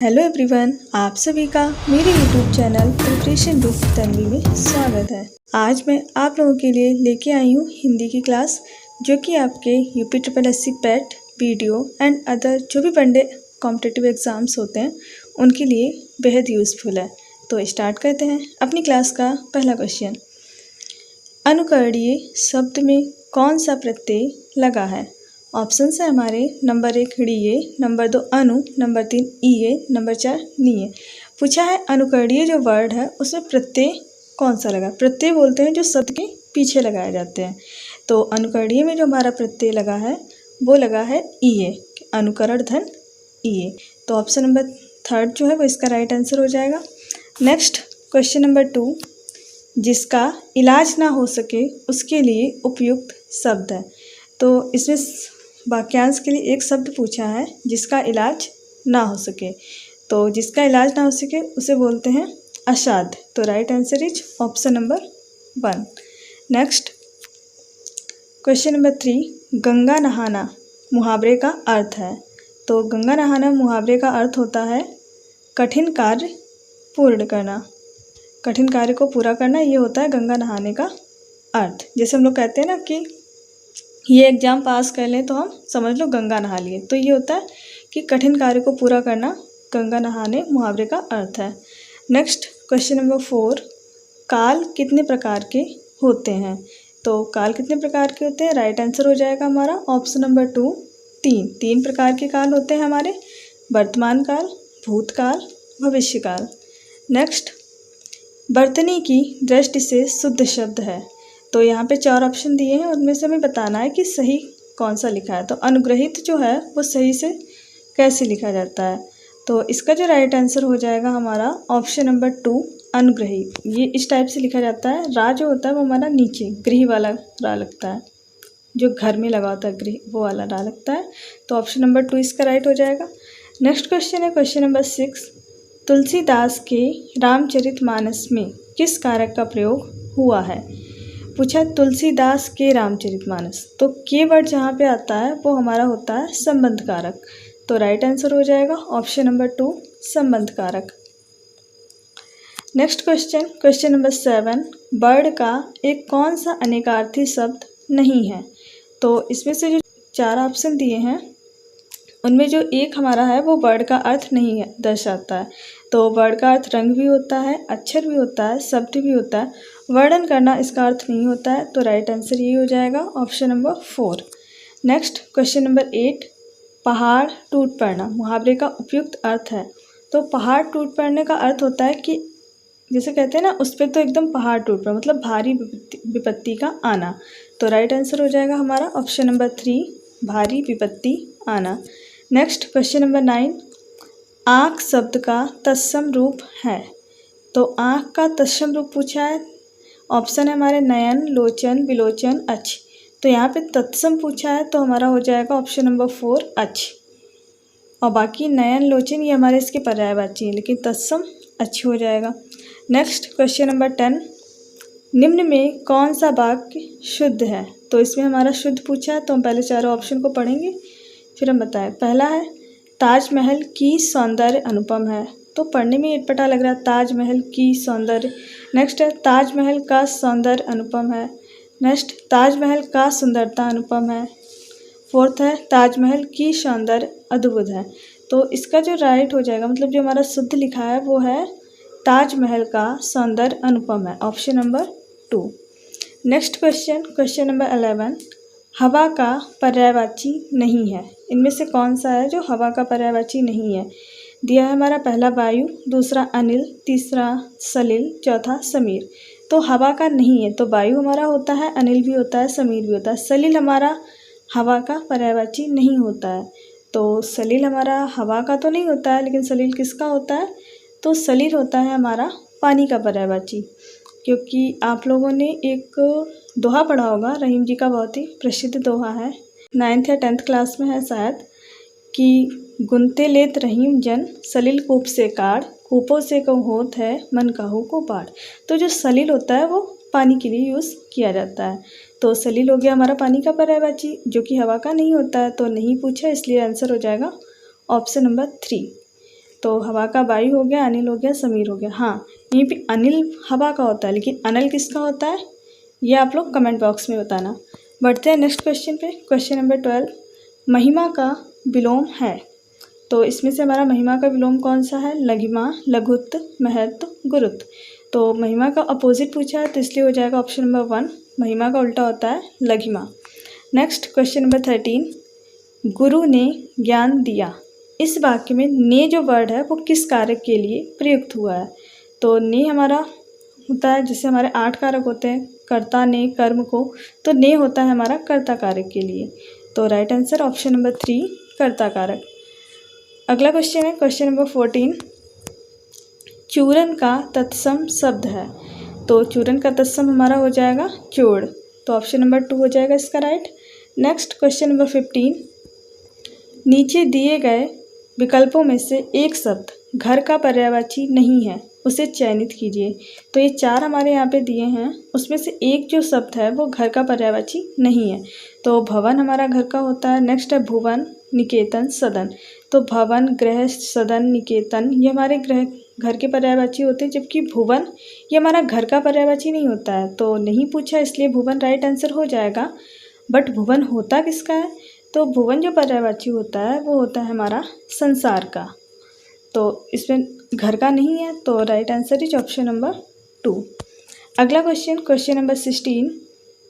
Hello everyone, आप सभी का मेरे YouTube channel preparation with Tanvi में स्वागत है। आज मैं आप लोगों के लिए लेके आई हूँ हिंदी की क्लास, जो कि आपके UP triple SC pet video and other जो भी वनडे कॉम्पिटिटिव एग्ज़ाम्स होते हैं उनके लिए बेहद यूज़फुल है। तो स्टार्ट करते हैं अपनी क्लास का पहला क्वेश्चन। अनुकरणीय शब्द में कौन सा प्रत्यय लगा है? ऑप्शन है हमारे नंबर 1 ड़िए, नंबर 2 अनु, नंबर 3 ईए, नंबर 4 नीए। पूछा है अनुकरणीय जो वर्ड है उसमें प्रत्यय कौन सा लगा। प्रत्यय बोलते हैं जो शब्द के पीछे लगाए जाते हैं। तो अनुकरणीय में जो हमारा प्रत्यय लगा है वो लगा है ईए, अनुकरण धन ईए। तो ऑप्शन नंबर 3 जो है वो इसका राइट आंसर हो जाएगा। नेक्स्ट क्वेश्चन नंबर 2, जिसका इलाज ना हो सके उसके लिए उपयुक्त शब्द है। तो इसमें वाक्यांश के लिए एक शब्द पूछा है जिसका इलाज ना हो सके। तो जिसका इलाज ना हो सके उसे बोलते हैं असाध्य। तो right answer is option number 1। Next question number 3, Ganga नहाना मुहावरे का अर्थ है। तो गंगा नहाना मुहावरे का अर्थ होता है कठिन कार्य पूर्ण करना। कठिन कार्य को पूरा करना, ये होता है गंगा नहाने का अर्थ। जैसे हम लोग कहते हैं ना कि ये एग्ज़ाम पास कर लें तो हम समझ लो गंगा नहा लिए, तो ये होता है कि कठिन कार्य को पूरा करना गंगा नहाने मुहावरे का अर्थ है। नेक्स्ट क्वेश्चन नंबर 4, काल कितने प्रकार के होते हैं? तो काल कितने प्रकार के होते हैं? राइट आंसर हो जाएगा हमारा ऑप्शन नंबर 2 तीन प्रकार के काल होते हैं हमारे, वर्तमान काल, भूतकाल, भविष्यकाल। नेक्स्ट बर्तनी की दृष्टि से शुद्ध शब्द है। तो यहाँ पे 4 ऑप्शन दिए हैं, उनमें से हमें बताना है कि सही कौन सा लिखा है। तो अनुग्रहित जो है वो सही से कैसे लिखा जाता है? तो इसका जो राइट आंसर हो जाएगा हमारा ऑप्शन नंबर 2 अनुग्रहित। ये इस टाइप से लिखा जाता है। रा जो होता है वो हमारा नीचे गृह वाला रा लगता है, जो घर में लगा होता है गृह, वो वाला रा लगता है। तो ऑप्शन नंबर 2 इसका राइट हो जाएगा। नेक्स्ट क्वेश्चन है क्वेश्चन नंबर 6, तुलसीदास के रामचरितमानस में किस कारक का प्रयोग हुआ है? पूछा तुलसीदास के रामचरितमानस, तो के वर्ड जहाँ पे आता है वो हमारा होता है संबंध कारक। तो राइट आंसर हो जाएगा ऑप्शन नंबर 2 संबंध कारक। नेक्स्ट क्वेश्चन नंबर 7, बर्ड का एक कौन सा अनेकार्थी शब्द नहीं है? तो इसमें से जो 4 ऑप्शन दिए हैं उनमें जो एक हमारा है वो वर्ड का अर्थ नहीं है दर्शाता है। तो वर्ड का अर्थ रंग भी होता है, अक्षर भी होता है, शब्द भी होता है, वर्णन करना इसका अर्थ नहीं होता है। तो राइट आंसर ये हो जाएगा option number 4। Next question number 8, पहाड़ टूट पड़ना मुहावरे का उपयुक्त अर्थ है। तो पहाड़ टूट पड़ने का अर्थ होता है कि जैसे कहते हैं ना उस पर तो एकदम पहाड़ टूट पड़ा, मतलब भारी विपत्ति का आना। तो राइट आंसर हो जाएगा हमारा ऑप्शन नंबर 3 भारी विपत्ति आना। नेक्स्ट क्वेश्चन नंबर 9, आँख शब्द का तत्सम रूप है। तो आँख का तत्सम रूप पूछा है। ऑप्शन है हमारे नयन, लोचन, विलोचन, अच्छ। तो यहाँ पे तत्सम पूछा है तो हमारा हो जाएगा ऑप्शन नंबर 4 अच्छ। और बाकी नयन, लोचन ये हमारे इसके पर्यायवाची हैं, लेकिन तत्सम अच्छ हो जाएगा। नेक्स्ट क्वेश्चन नंबर 10, निम्न में कौन सा वाक्य शुद्ध है? तो इसमें हमारा शुद्ध पूछा है, तो हम पहले 4 ऑप्शन को पढ़ेंगे फिर हम बताएं। पहला है ताजमहल की सौंदर्य अनुपम है। तो पढ़ने में अटपटा लग रहा है, ताजमहल की सौंदर्य। नेक्स्ट है ताजमहल का सौंदर्य अनुपम है। नेक्स्ट ताजमहल का सुंदरता अनुपम है। फोर्थ है ताजमहल की सौंदर्य अद्भुत है। तो इसका जो राइट हो जाएगा, मतलब जो हमारा शुद्ध लिखा है वो है ताजमहल का सौंदर्य अनुपम है, option number 2। Next question number 11, हवा का पर्यायवाची नहीं है। इनमें से कौन सा है जो हवा का पर्यायवाची नहीं है? दिया है हमारा पहला वायु, दूसरा अनिल, तीसरा सलिल, चौथा समीर। तो हवा का नहीं है, तो वायु हमारा होता है, अनिल भी होता है, समीर भी होता है। सलिल हमारा हवा का पर्यायवाची नहीं होता है। तो सलिल हमारा हवा का तो नहीं होता है, लेकिन सलिल किसका होता है? तो सलिल होता है हमारा पानी का पर्यायवाची। क्योंकि आप लोगों ने एक दोहा पढ़ा होगा, रहीम जी का बहुत ही प्रसिद्ध दोहा है, 9th या 10th क्लास में है शायद, कि गुनते लेत रहीम जन सलिल कूप से काढ़, कूपों से कम होत है मन काहू को बाढ़। तो जो सलिल होता है वो पानी के लिए यूज़ किया जाता है। तो सलिल हो गया हमारा पानी का पर्यायवाची, जो कि हवा का नहीं होता है, तो नहीं पूछा, इसलिए आंसर हो जाएगा ऑप्शन नंबर 3। तो हवा का वायु हो गया, अनिल हो गया, समीर हो गया। हाँ, यहीं पे अनिल हवा का होता है, लेकिन अनल किसका होता है ये आप लोग कमेंट बॉक्स में बताना। बढ़ते हैं नेक्स्ट क्वेश्चन पे। क्वेश्चन नंबर 12, महिमा का विलोम है। तो इसमें से हमारा महिमा का विलोम कौन सा है? लघिमा, लघुत्व, महत्व, गुरुत्व। तो महिमा का अपोजिट पूछा है तो इसलिए हो जाएगा ऑप्शन नंबर 1, महिमा का उल्टा होता है लघिमा। नेक्स्ट क्वेश्चन नंबर 13, गुरु ने ज्ञान दिया। इस वाक्य में ने जो वर्ड है वो किस कारक के लिए प्रयुक्त हुआ है? तो ने हमारा होता है, जैसे हमारे 8 कारक होते हैं, कर्ता ने, कर्म को, तो ने होता है हमारा कर्ता कारक के लिए। तो राइट आंसर ऑप्शन नंबर 3, कर्ता कारक। अगला क्वेश्चन है क्वेश्चन नंबर 14, चूरन का तत्सम शब्द है। तो चूरन का तत्सम हमारा हो जाएगा चोड़, तो ऑप्शन नंबर 2 हो जाएगा इसका राइट। नेक्स्ट क्वेश्चन नंबर 15, नीचे दिए गए विकल्पों में से एक शब्द घर का पर्यायवाची नहीं है, उसे चयनित कीजिए। तो ये 4 हमारे यहाँ पे दिए हैं, उसमें से एक जो शब्द है वो घर का पर्यायवाची नहीं है। तो भवन हमारा घर का होता है। नेक्स्ट है भुवन, निकेतन, सदन। तो भवन, गृह, सदन, निकेतन ये हमारे घर के पर्यायवाची होते हैं, जबकि भुवन ये हमारा घर का पर्यायवाची नहीं होता है। तो नहीं पूछा इसलिए भुवन राइट आंसर हो जाएगा। बट भुवन होता किसका है? तो भुवन जो पर्यायवाची होता है वो होता है हमारा संसार का। तो इसमें घर का नहीं है, तो right answer is option number 2। अगला क्वेश्चन, क्वेश्चन नंबर 16,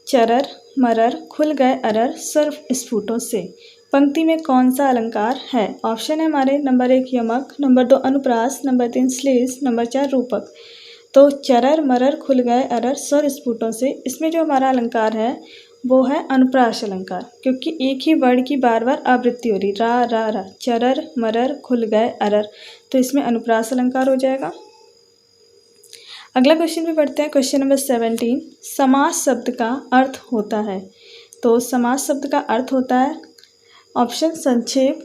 चरर मरर खुल गए अरर सर्व स्फुटों से, पंक्ति में कौन सा अलंकार है? ऑप्शन है हमारे नंबर 1 यमक, नंबर 2 अनुप्रास, नंबर 3 श्लेष, नंबर 4 रूपक। तो चरर मरर खुल गए अरर स्वर स्फुटों से, इसमें जो हमारा अलंकार है वो है अनुप्रास अलंकार, क्योंकि एक ही वर्ड की बार बार आवृत्ति हो रही, रा रा रा, चरर मरर खुल गए अरर, तो इसमें अनुप्रास अलंकार हो जाएगा। अगला क्वेश्चन पे बढ़ते हैं, क्वेश्चन नंबर 17, समास शब्द का अर्थ होता है। तो समास शब्द का अर्थ होता है ऑप्शन संक्षेप,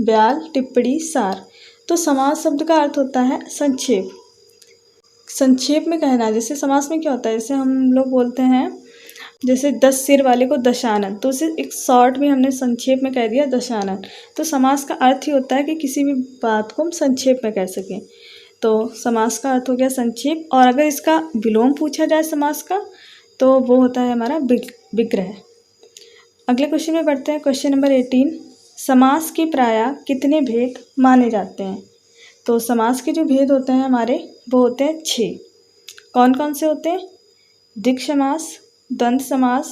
ब्याल, टिप्पणी, सार। तो समास शब्द का अर्थ होता है संक्षेप। संक्षेप में कहना, जैसे समास में क्या होता है, जैसे हम लोग बोलते हैं जैसे 10 सिर वाले को दशानन, तो उसे एक शॉर्ट में हमने संक्षेप में कह दिया दशानन। तो समास का अर्थ ही होता है कि किसी भी बात को हम संक्षेप में कह सकें। तो समास का अर्थ हो गया संक्षेप। और अगर इसका विलोम पूछा जाए समास का, तो वो होता है हमारा विग्रह। अगले क्वेश्चन में बढ़ते हैं, क्वेश्चन नंबर 18, समास के प्रायः कितने भेद माने जाते हैं? तो समास के जो भेद होते हैं हमारे वो होते हैं 6। कौन कौन से होते हैं? द्विग समास, द्वंद्व समास,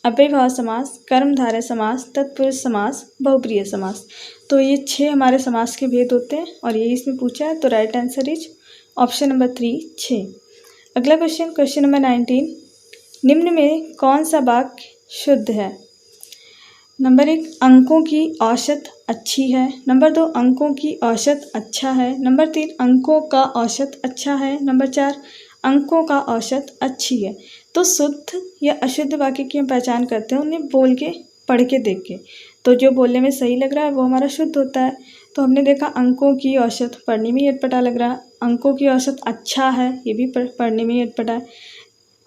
अव्ययभाव समास, कर्मधारय समास, तत्पुरुष समास, बहुप्रिय समास। तो ये 6 हमारे समास के भेद होते हैं और ये इसमें पूछा है, तो right answer is option number 3, 6। अगला क्वेश्चन, क्वेश्चन नंबर 19, निम्न में कौन सा वाक्य शुद्ध है? नंबर 1, अंकों की औसत अच्छी है। नंबर 2, अंकों की औसत अच्छा है। नंबर 3, अंकों का औसत अच्छा है। नंबर 4, अंकों का औसत अच्छी है। तो शुद्ध या अशुद्ध वाक्य की हम पहचान करते हैं उन्हें बोल के, पढ़ के, देख के। तो जो बोलने में सही लग रहा है वो हमारा शुद्ध होता है। तो हमने देखा अंकों की औसत, पढ़ने में ही अटपटा लग रहा है। अंकों की औसत अच्छा है, ये भी पढ़ने में ही अटपटा है।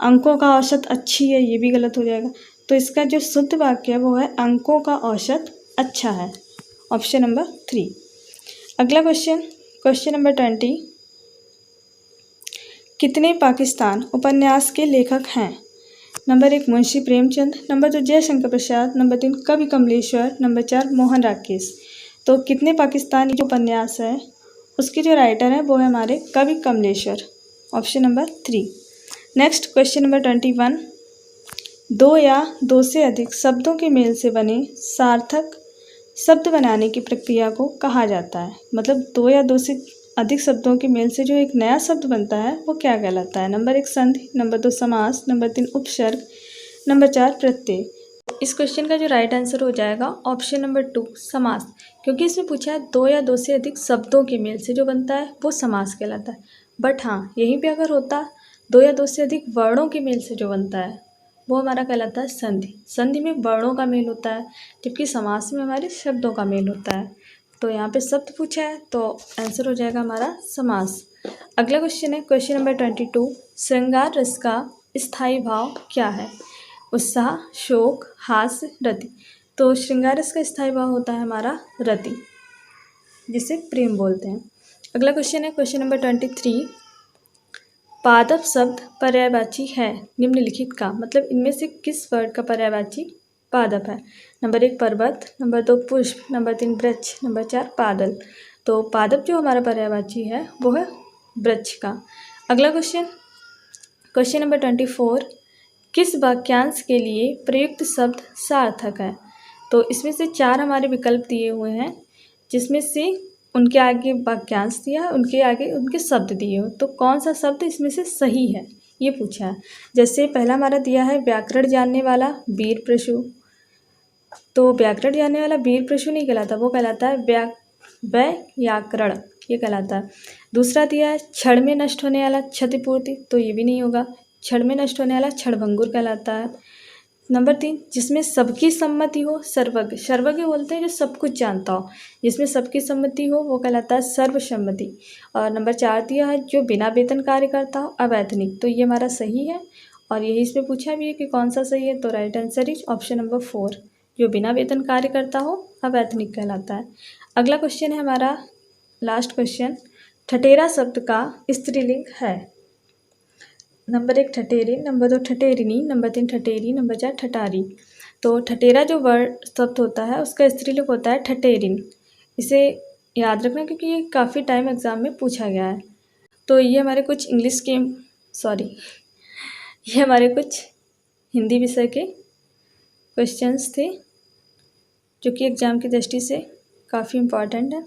अंकों का औसत अच्छी है, ये भी गलत हो जाएगा। तो इसका जो शुद्ध वाक्य है वो है अंकों का औसत अच्छा है, ऑप्शन नंबर 3। अगला क्वेश्चन, क्वेश्चन नंबर 20, कितने पाकिस्तान उपन्यास के लेखक हैं? Number 1, Munshi Premchand. Number 2, Jaishankar Prasad. Number 3, कवि कमलेश्वर। नंबर 4, मोहन राकेश। तो कितने पाकिस्तान जो उपन्यास है उसके जो राइटर हैं वो है हमारे कवि Kamleshwar, option number 3। Next question number 21, 2 या 2 से अधिक शब्दों के मेल से बने सार्थक शब्द बनाने की प्रक्रिया को कहा जाता है? मतलब 2 या 2 से अधिक शब्दों के मेल से जो एक नया शब्द बनता है वो क्या कहलाता है? नंबर 1, संधि। नंबर 2, समास। नंबर 3, उपसर्ग। नंबर 4, प्रत्यय। इस क्वेश्चन का जो राइट आंसर हो जाएगा ऑप्शन नंबर 2, समास, क्योंकि इसमें पूछा है 2 या 2 से अधिक शब्दों के मेल से जो बनता है वो समास कहलाता है। बट हाँ, यहीं पे अगर होता 2 या 2 से अधिक वर्णों के मेल से जो बनता है वो हमारा कहलाता है संधि। संधि में वर्णों का मेल होता है, जबकि समास में हमारे शब्दों का मेल होता है। तो यहाँ पे शब्द पूछा है तो आंसर हो जाएगा हमारा समास। अगला क्वेश्चन है क्वेश्चन नंबर 22, श्रृंगार रस का स्थायी भाव क्या है? उत्साह, शोक, हास्य, रति। तो श्रृंगार रस का स्थायी भाव होता है हमारा रति। जिसे प्रेम बोलते हैं। अगला क्वेश्चन है क्वेश्चन नंबर 23। पादप शब्द पर्यायवाची है निम्नलिखित का, मतलब इनमें से किस वर्ड का पर्यायवाची पादप है। नंबर 1 पर्वत, नंबर 2 पुष्प, नंबर 3 वृक्ष, नंबर 4 बादल। तो पादप जो हमारा पर्यायवाची है वो है वृक्ष का। अगला क्वेश्चन क्वेश्चन नंबर 24। किस वाक्यांश के लिए प्रयुक्त शब्द सार्थक है। तो इसमें से 4 हमारे विकल्प दिए हुए हैं, जिसमें से उनके आगे वाक्यांश दिया है, उनके आगे उनके शब्द दिए हो, तो कौन सा शब्द इसमें से सही है ये पूछा है। जैसे पहला हमारा दिया है व्याकरण जानने वाला वीर प्रशु, तो व्याकरण जानने वाला वीर प्रशु नहीं कहलाता, वो कहलाता है व्याकरण, ये कहलाता है। दूसरा दिया है क्षण में नष्ट होने वाला क्षतिपूर्ति, तो ये भी नहीं होगा, क्षण में नष्ट होने वाला क्षणभंगुर कहलाता है। नंबर 3 जिसमें सबकी सम्मति हो सर्वज्ञ, सर्वज्ञ बोलते हैं जो सब कुछ जानता हो, जिसमें सबकी सम्मति हो वो कहलाता है सर्वसम्मति। और नंबर 4 दिया है जो बिना वेतन कार्य करता हो अवैतनिक, तो ये हमारा सही है। और यही इसमें पूछा भी है कि कौन सा सही है, तो right answer is option number 4, जो बिना वेतन कार्य करता हो अवैतनिक कहलाता है। अगला क्वेश्चन है हमारा लास्ट क्वेश्चन, ठठेरा शब्द का स्त्रीलिंग है। नंबर 1 ठठेरे, नंबर 2 ठठेरिनी, नंबर 3 ठठेरी, नंबर 4 ठठारी। तो ठठेरा जो वर्ड शब्द होता है उसका स्त्रीलिंग होता है ठठेरिन। इसे याद रखना क्योंकि ये काफ़ी टाइम एग्जाम में पूछा गया है। तो ये हमारे कुछ ये हमारे कुछ हिंदी विषय के क्वेश्चंस थे जो कि एग्ज़ाम की दृष्टि से काफ़ी इम्पॉर्टेंट है।